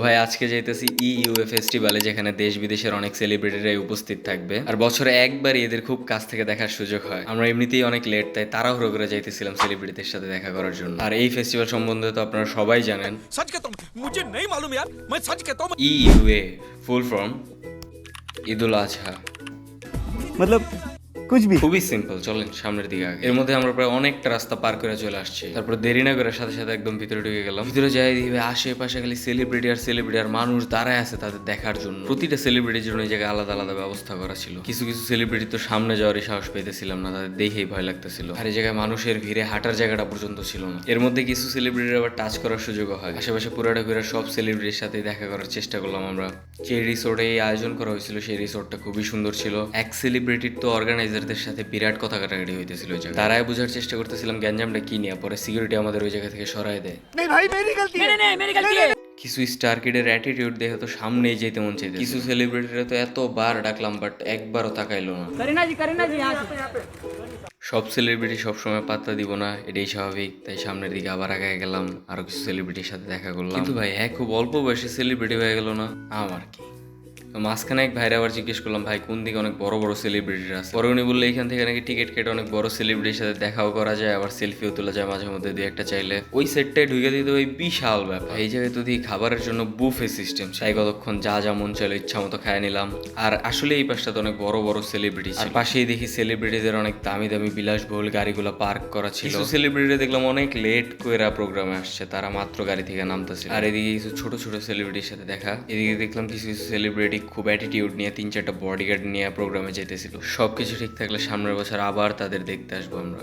ভাই আজকে যাইতেছি ইউএ ফেস্টিভ্যালে, যেখানে দেশ বিদেশের অনেক সেলিব্রিটিরাই উপস্থিত থাকবে। আর বছরে একবার এদের খুব কাছ থেকে দেখার সুযোগ হয়। আমরা এমনিতেই অনেক লেট, তাই তাড়াহুড়ো করে যাইতেছিলাম সেলিব্রিটিদের সাথে দেখা করার জন্য। আর এই ফেস্টিভ্যাল সম্বন্ধে তো আপনারা সবাই জানেন। सच कहता हूं मुझे नहीं मालूम यार मैं सच कहता हूं ইউএ ফুল ফর্ম ঈদুল আজহা। मतलब कुछ भी। খুবই সিম্পল, চলেন সামনের দিকে আগে। এর মধ্যে আমরা প্রায় অনেকটা রাস্তা পার করে চলে আসছি। তারপর দেরি না করে সাথে সাথে একদম ভিতরে ঢুকে গেলাম। ভিতরে যাই দিবে আশেপাশে খালি সেলিব্রিটি আর মানুষ দাঁড়ায় আছে তাদের দেখার জন্য। প্রতিটা সেলিব্রিটির জন্য এই জায়গায় আলাদা আলাদা ব্যবস্থা করা ছিল। কিছু কিছু সেলিব্রিটি তো সামনে যাওয়ারই সাহস পেতেছিলাম না, তাদের দেখেই ভয় লাগতেছিল। আর এই জায়গায় মানুষের ভিড়ে হাঁটার জায়গাটা পর্যন্ত ছিল না। এর মধ্যে কিছু সেলিব্রিটির আবার টাচ করার সুযোগও হয়। আশেপাশে পুরাটা ঘুরে সব সেলিব্রিটির সাথে দেখা করার চেষ্টা করলাম আমরা। যে রিসোর্টে এই আয়োজন করা হয়েছিল সেই রিসোর্টটা খুবই সুন্দর ছিল। এক সেলিব্রিটির তো অর্গানাইজারদের সাথে বিরাট কথা কাটাকাটি হইতেছিল ওই জায়গায়। তারাই বোঝার চেষ্টা করতেছিলাম গ্যাঞ্জামটা কি নিয়ে, পরে সিকিউরিটি আমাদের ওই জায়গা থেকে সরায় দেয়। नहीं भाई मेरी गलती है। नहीं मेरी गलती है। কিছু স্টার কিডের অ্যাটিটিউড দেখে তো সামনেই যেতে মন চাইছে। কিছু সেলিব্রিটিরা তো এতবার ডাকলাম বাট একবারও তাকাইলো না। करीना जी यहाँ से। সব সেলিব্রিটি সবসময় পাত্তা দিব না, এটাই স্বাভাবিক। তাই সামনের দিকে আবার আগায় গেলাম, আরো কিছু সেলিব্রিটির সাথে দেখা করলাম। কিন্তু ভাই খুব অল্প বয়সে সেলিব্রিটি হয়ে গেল না আমার কি। তো মাঝখানে এক ভাইরা আবার জিজ্ঞেস করলাম ভাই কোন দিকে অনেক বড় বড় সেলিব্রিটিরা আছে। পরে উনি বললে এখান থেকে নাকি টিকিট কেটে অনেক বড় সেলিব্রিটির সাথে দেখাও করা যায়, আবার সেলফিও তোলা যায় মাঝে মধ্যে দুই একটা চাইলে। ওই সেটটায় ঢুকে দিতে ওই বিশাল ব্যাপার। এই জায়গায় তো দেখি খাবারের জন্য বুফে সিস্টেম, তাই কতক্ষণ যা যা মন চাইলো ইচ্ছা মতো খায় নিলাম। আর আসলে এই পাশটাতে অনেক বড় বড় সেলিব্রিটি ছিল। আর পাশেই দেখি সেলিব্রিটিদের অনেক দামি দামি বিলাসবহুল গাড়িগুলো পার্ক করা ছিল। কিছু সেলিব্রিটি দেখলাম অনেক লেট করে প্রোগ্রামে আসছে, তারা মাত্র গাড়ি থেকে নামতেছে। আর এদিকে কিছু ছোট ছোট সেলিব্রিটির সাথে দেখা। এদিকে দেখলাম কিছু কিছু সেলিব্রিটি খুব অ্যাটিটিউড নিয়ে 3-4টা বডিগার্ড নিয়ে প্রোগ্রামে যেতেছিল। সবকিছু ঠিক থাকলে সামনের বছর আবার তাদের দেখতে আসবো আমরা।